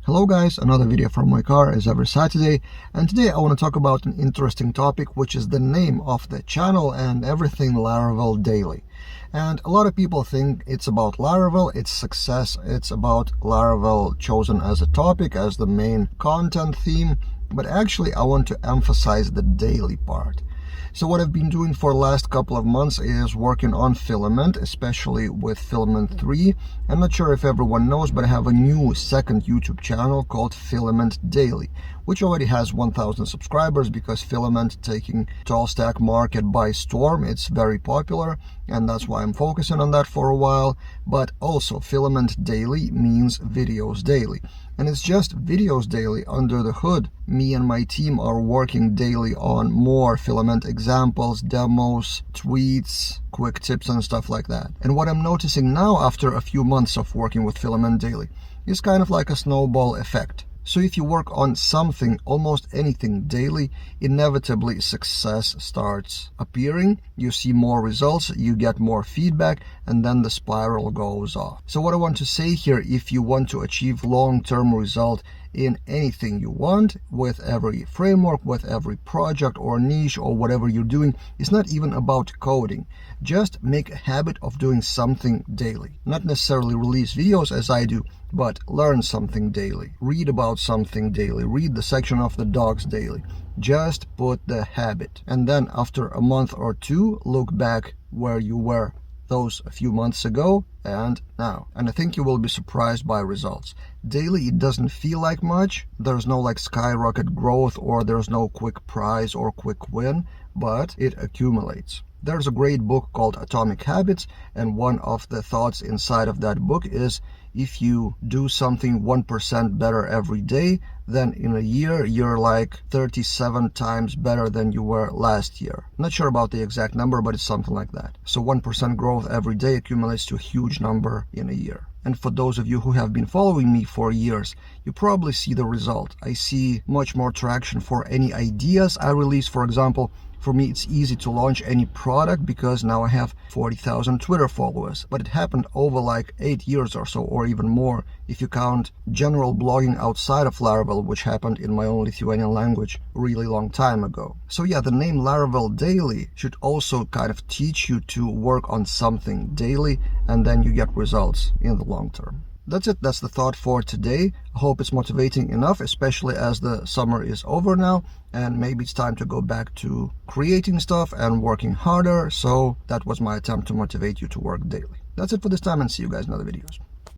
Hello guys, another video from my car as every Saturday, and today I want to talk about an interesting topic, which is the name of the channel and everything Laravel Daily. And a lot of people think it's about Laravel, its success, it's about Laravel chosen as a topic, as the main content theme, but actually I want to emphasize the daily part. So what I've been doing for the last couple of months is working on Filament, especially with Filament 3. I'm not sure if everyone knows, but I have a new second YouTube channel called Filament Daily, which already has 1,000 subscribers because Filament taking tall stack market by storm. It's very popular, and that's why I'm focusing on that for a while. But also Filament Daily means videos daily. And it's just videos daily under the hood. Me and my team are working daily on more Filament examples, demos, tweets, quick tips and stuff like that. And what I'm noticing now after a few months of working with Filament Daily is kind of like a snowball effect. So if you work on something, almost anything daily, inevitably success starts appearing. You see more results, you get more feedback, and then the spiral goes off. So what I want to say here, if you want to achieve long-term result in anything you want, with every framework, with every project or niche or whatever you're doing, it's not even about coding. Just make a habit of doing something daily. Not necessarily release videos as I do, but learn something daily. Read about something daily. Read the section of the docs daily. Just put the habit. And then after a month or two, look back where you were those a few months ago and now. And I think you will be surprised by results. Daily, it doesn't feel like much. There's no like skyrocket growth, or there's no quick prize or quick win, but it accumulates. There's a great book called Atomic Habits, and one of the thoughts inside of that book is if you do something 1% better every day, then in a year you're like 37 times better than you were last year. Not sure about the exact number, but it's something like that. So 1% growth every day accumulates to a huge number in a year. And for those of you who have been following me for years, you probably see the result. I see much more traction for any ideas I release. For example, for me, it's easy to launch any product because now I have 40,000 Twitter followers. But it happened over like 8 years or so, or even more, if you count general blogging outside of Laravel, which happened in my own Lithuanian language really long time ago. So yeah, the name Laravel Daily should also kind of teach you to work on something daily, and then you get results in the long term. That's it. That's the thought for today. I hope it's motivating enough, especially as the summer is over now, and maybe it's time to go back to creating stuff and working harder. So that was my attempt to motivate you to work daily. That's it for this time, and see you guys in other videos.